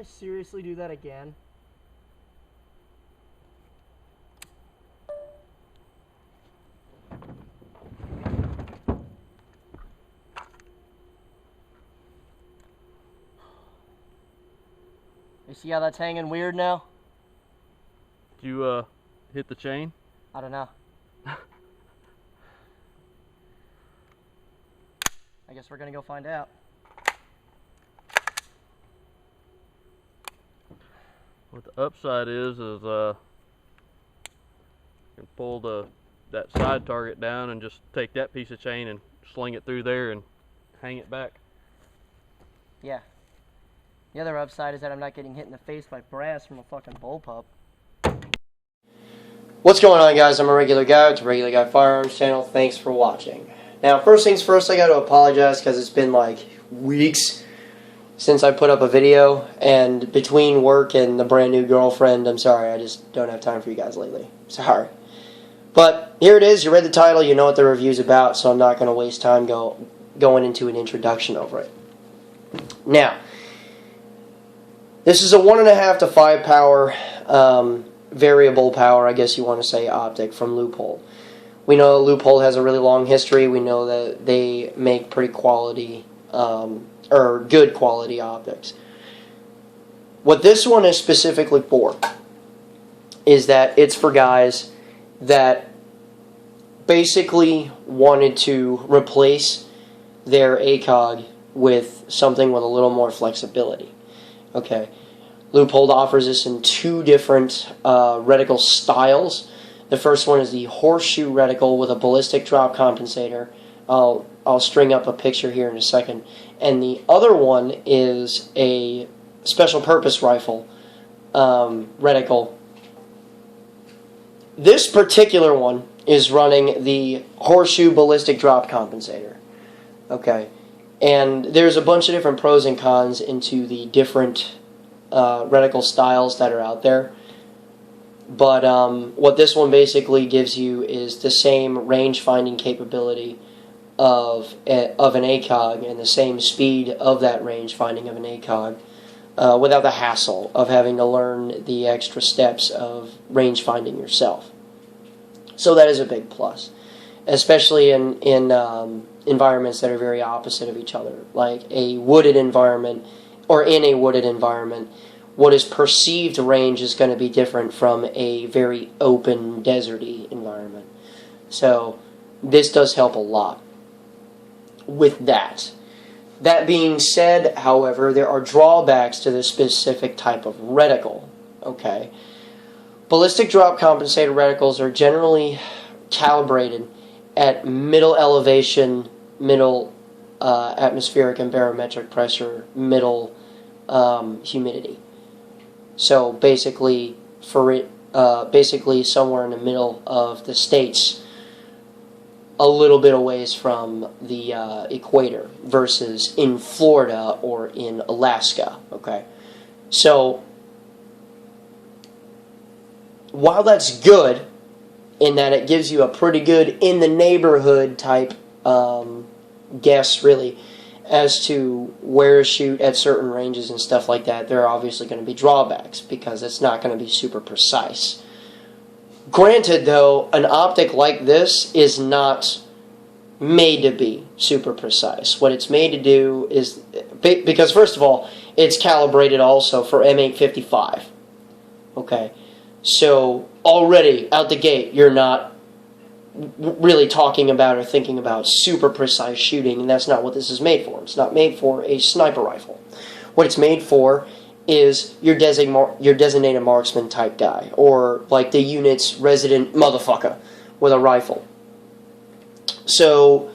I seriously do that again? You see how that's hanging weird now? Did you hit the chain? I don't know. I guess we're gonna go find out. What the upside is you can pull that side target down and just take that piece of chain and sling it through there and hang it back. Yeah. The other upside is that I'm not getting hit in the face by brass from a fucking bullpup. What's going on, guys? I'm a regular guy. It's a Regular Guy Firearms channel. Thanks for watching. Now, first things first, I got to apologize because it's been like weeks since I put up a video, and between work and the brand new girlfriend, I'm sorry, I just don't have time for you guys lately. Sorry. But here it is. You read the title. You know what the review's about, so I'm not going to waste time going into an introduction over it. Now, this is a 1.5 to 5 power, variable power, I guess you want to say, optic from Leupold. We know Leupold has a really long history. We know that they make pretty quality, or good quality optics. What this one is specifically for is that it's for guys that basically wanted to replace their ACOG with something with a little more flexibility. Okay, Leupold offers this in 2 different reticle styles. The first one is the Horseshoe Reticle with a ballistic drop compensator. I'll string up a picture here in a second. And the other one is a special purpose rifle reticle. This particular one is running the Horseshoe ballistic drop compensator. Okay, and there's a bunch of different pros and cons into the different reticle styles that are out there. But what this one basically gives you is the same range finding capability of an ACOG and the same speed of that range finding of an ACOG without the hassle of having to learn the extra steps of range finding yourself. So that is a big plus, especially in environments that are very opposite of each other, like a wooded environment, or in a wooded environment. What is perceived range is going to be different from a very open, deserty environment. So this does help a lot with that. That being said, however, there are drawbacks to this specific type of reticle. Okay, ballistic drop compensator reticles are generally calibrated at middle elevation, middle atmospheric and barometric pressure, middle humidity. So basically, basically somewhere in the middle of the states, a little bit away from the equator versus in Florida or in Alaska. Okay, so while that's good in that it gives you a pretty good in the neighborhood type guess, really, as to where to shoot at certain ranges and stuff like that, there are obviously going to be drawbacks because it's not going to be super precise. Granted, though, an optic like this is not made to be super precise. What it's made to do is, because first of all, it's calibrated also for M855. Okay, so already out the gate, you're not really talking about or thinking about super precise shooting, and that's not what this is made for. It's not made for a sniper rifle. What it's made for is your designated marksman type guy, or like the unit's resident motherfucker with a rifle. So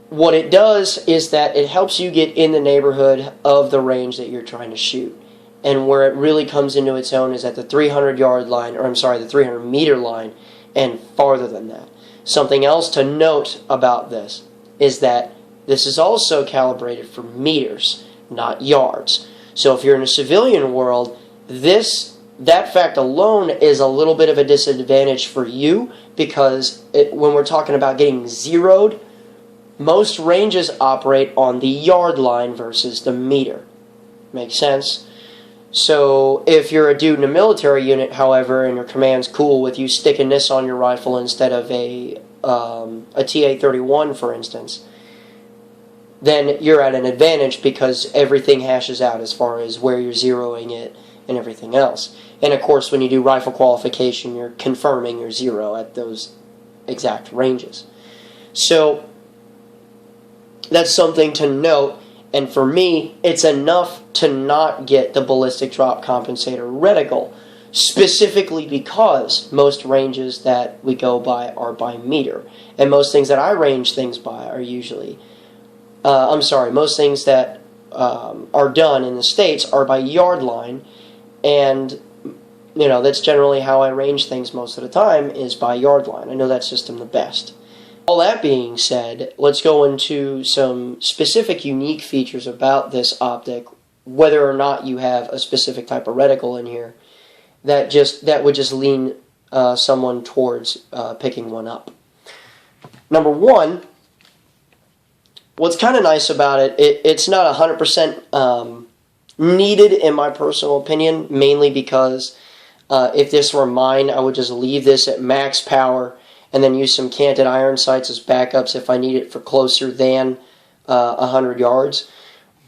what it does is that it helps you get in the neighborhood of the range that you're trying to shoot. And where it really comes into its own is at the 300-yard line, or I'm sorry, the 300-meter line, and farther than that. Something else to note about this is that this is also calibrated for meters, not yards. So if you're in a civilian world, that fact alone is a little bit of a disadvantage for you, because when we're talking about getting zeroed, most ranges operate on the yard line versus the meter. Makes sense. So if you're a dude in a military unit, however, and your command's cool with you sticking this on your rifle instead of a TA-31, for instance, then you're at an advantage because everything hashes out as far as where you're zeroing it and everything else. And of course, when you do rifle qualification, you're confirming your zero at those exact ranges. So that's something to note. And for me, it's enough to not get the ballistic drop compensator reticle, specifically because most ranges that we go by are by meter. And most things that I range things by are usually, most things that are done in the States are by yard line. And, that's generally how I range things most of the time, is by yard line. I know that system the best. All that being said, let's go into some specific unique features about this optic, whether or not you have a specific type of reticle in here, that would just lean someone towards picking one up. Number one, what's kind of nice about it's not 100% needed in my personal opinion, mainly because if this were mine, I would just leave this at max power and then use some canted iron sights as backups if I need it for closer than 100 yards.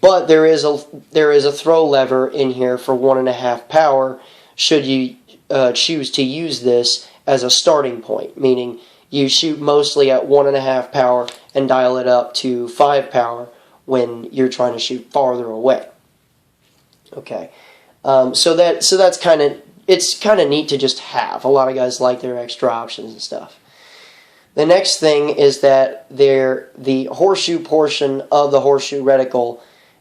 But there is a throw lever in here for 1.5 power should you choose to use this as a starting point, meaning you shoot mostly at 1.5 power and dial it up to 5 power when you're trying to shoot farther away. Okay, so that's kind of neat to just have. A lot of guys like their extra options and stuff. The next thing is that the horseshoe portion of the horseshoe reticle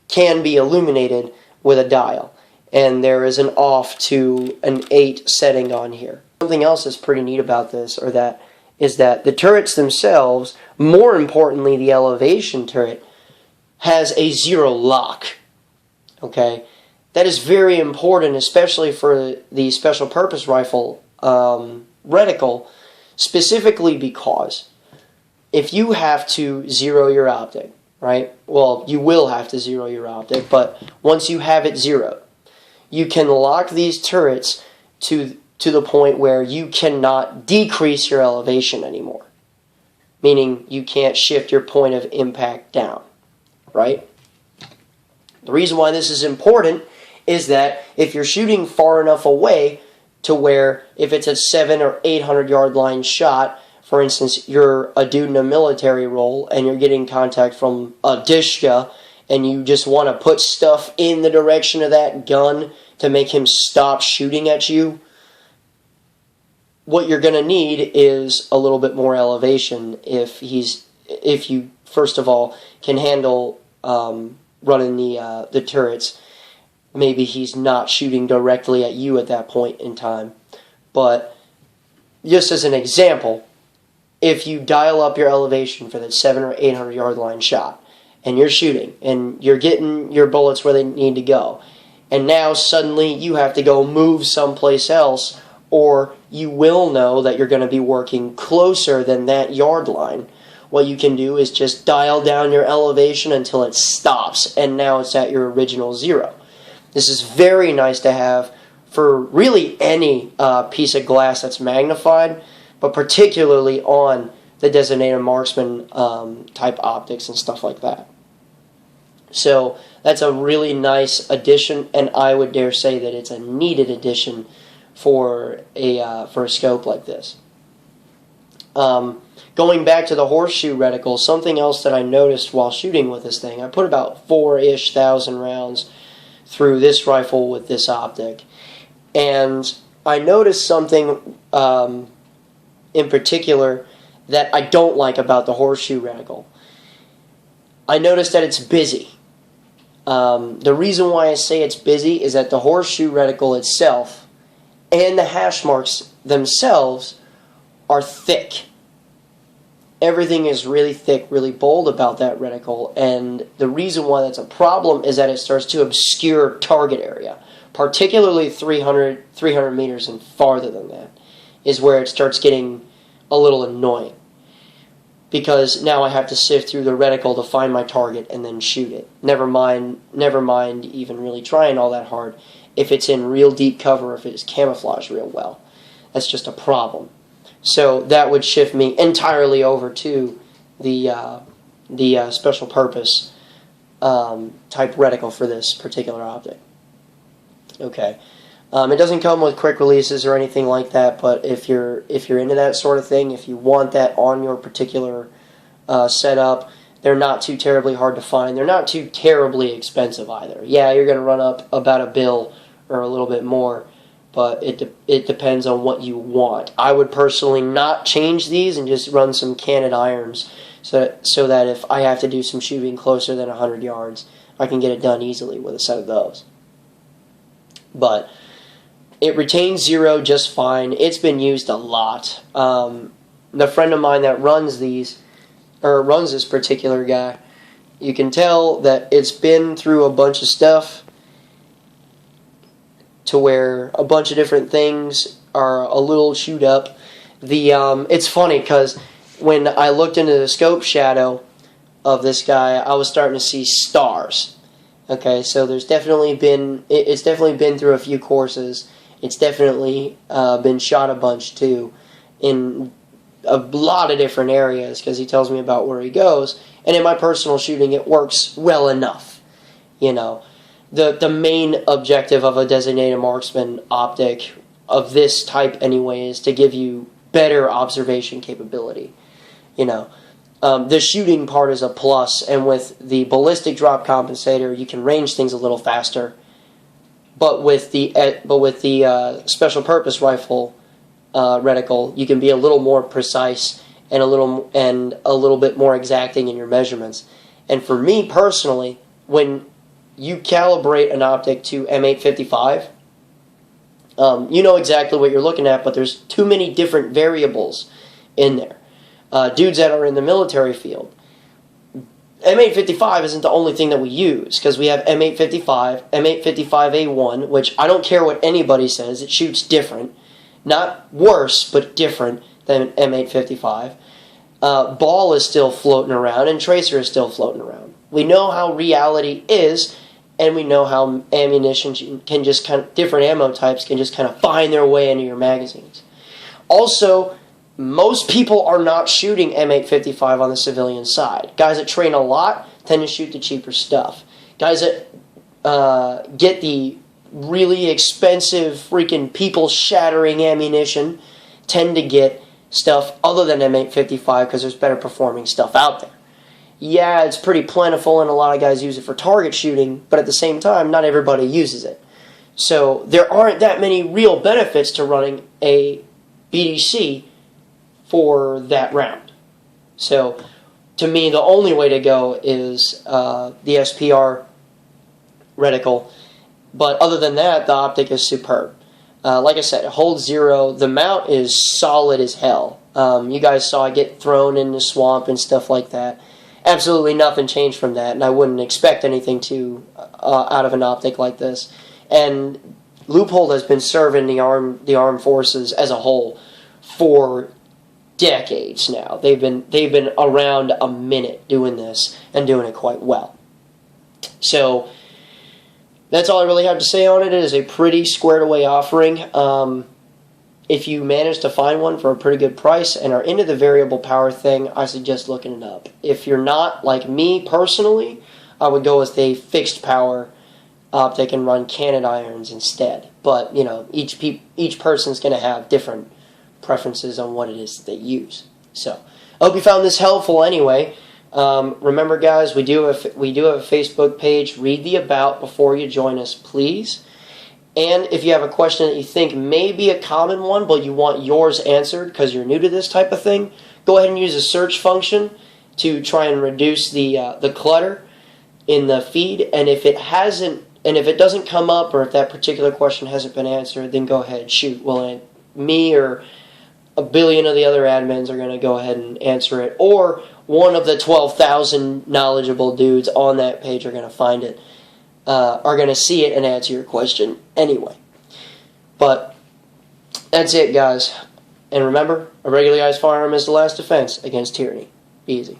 can be illuminated with a dial, and there is an off to an 8 setting on here. Something else that's pretty neat about this is that the turrets themselves, more importantly the elevation turret, has a 0 lock. Okay, that is very important, especially for the special purpose rifle reticle, specifically because if you have to zero your optic, right? Well, you will have to zero your optic, but once you have it zeroed, you can lock these turrets to the point where you cannot decrease your elevation anymore, meaning you can't shift your point of impact down, right? The reason why this is important is that if you're shooting far enough away to where if it's a 700 or 800 yard line shot, for instance, you're a dude in a military role and you're getting contact from a Dishka and you just want to put stuff in the direction of that gun to make him stop shooting at you, what you're going to need is a little bit more elevation if you first of all can handle running the turrets. Maybe he's not shooting directly at you at that point in time. But just as an example, if you dial up your elevation for that 700 or 800 yard line shot, and you're shooting, and you're getting your bullets where they need to go, and now suddenly you have to go move someplace else, or you will know that you're going to be working closer than that yard line, what you can do is just dial down your elevation until it stops, and now it's at your original 0. This is very nice to have for really any piece of glass that's magnified, but particularly on the designated marksman type optics and stuff like that. So that's a really nice addition, and I would dare say that it's a needed addition for a scope like this. Going back to the horseshoe reticle, something else that I noticed while shooting with this thing, I put about 4-ish thousand rounds through this rifle with this optic, and I noticed something in particular that I don't like about the horseshoe reticle. I noticed that it's busy. The reason why I say it's busy is that the horseshoe reticle itself and the hash marks themselves are thick. Everything is really thick, really bold about that reticle, and the reason why that's a problem is that it starts to obscure target area, particularly 300 meters and farther than that is where it starts getting a little annoying. because now I have to sift through the reticle to find my target and then shoot it. Never mind even really trying all that hard if it's in real deep cover, if it's camouflaged real well. That's just a problem. So that would shift me entirely over to the special purpose type reticle for this particular optic. Okay. It doesn't come with quick releases or anything like that, but if you're into that sort of thing, if you want that on your particular setup, they're not too terribly hard to find. They're not too terribly expensive either. Yeah, you're going to run up about a bill or a little bit more, but it depends on what you want. I would personally not change these and just run some canned irons so that if I have to do some shooting closer than 100 yards, I can get it done easily with a set of those. But it retains zero just fine. It's been used a lot. The friend of mine that runs this particular guy, you can tell that it's been through a bunch of stuff to where a bunch of different things are a little chewed up. It's funny because when I looked into the scope shadow of this guy, I was starting to see stars. Okay, so it's definitely been through a few courses. It's definitely been shot a bunch too, in a lot of different areas, because he tells me about where he goes. And in my personal shooting, it works well enough. You know, the main objective of a designated marksman optic of this type anyway is to give you better observation capability. You know, the shooting part is a plus, and with the ballistic drop compensator, you can range things a little faster. But with the special purpose rifle reticle, you can be a little more precise and a little bit more exacting in your measurements. And for me personally, when you calibrate an optic to M855, you know exactly what you're looking at, but there's too many different variables in there. Dudes that are in the military field, M855 isn't the only thing that we use, because we have M855, M855A1, which I don't care what anybody says, it shoots different. Not worse, but different than M855. Ball is still floating around, and Tracer is still floating around. We know how reality is, and we know how ammunition can just different ammo types can just kind of find their way into your magazines. Also, most people are not shooting M855 on the civilian side. Guys that train a lot tend to shoot the cheaper stuff. Guys that get the really expensive, freaking people-shattering ammunition tend to get stuff other than M855 because there's better performing stuff out there. Yeah, it's pretty plentiful and a lot of guys use it for target shooting, but at the same time, not everybody uses it. So there aren't that many real benefits to running a BDC for that round. So, to me, the only way to go is the SPR reticle. But other than that, the optic is superb. Like I said, it holds zero. The mount is solid as hell. You guys saw it get thrown in the swamp and stuff like that. Absolutely nothing changed from that, and I wouldn't expect anything out of an optic like this. And Leupold has been serving the armed forces as a whole for decades now. They've been around a minute doing this and doing it quite well. So that's all I really have to say on it. It is a pretty squared away offering. If you manage to find one for a pretty good price and are into the variable power thing, I suggest looking it up. If you're not, like me personally, I would go with a fixed power optic and run canned irons instead. But you know, each person's going to have different preferences on what it is that they use. So, I hope you found this helpful anyway. Remember, guys, we do have a Facebook page. Read the about before you join us, please. And if you have a question that you think may be a common one, but you want yours answered because you're new to this type of thing, go ahead and use the search function to try and reduce the clutter in the feed. And if it doesn't come up, or if that particular question hasn't been answered, then go ahead, shoot. Well, me or a billion of the other admins are going to go ahead and answer it, or one of the 12,000 knowledgeable dudes on that page are going to find it, are going to see it and answer your question anyway. But that's it, guys. And remember, a regular guy's firearm is the last defense against tyranny. Easy.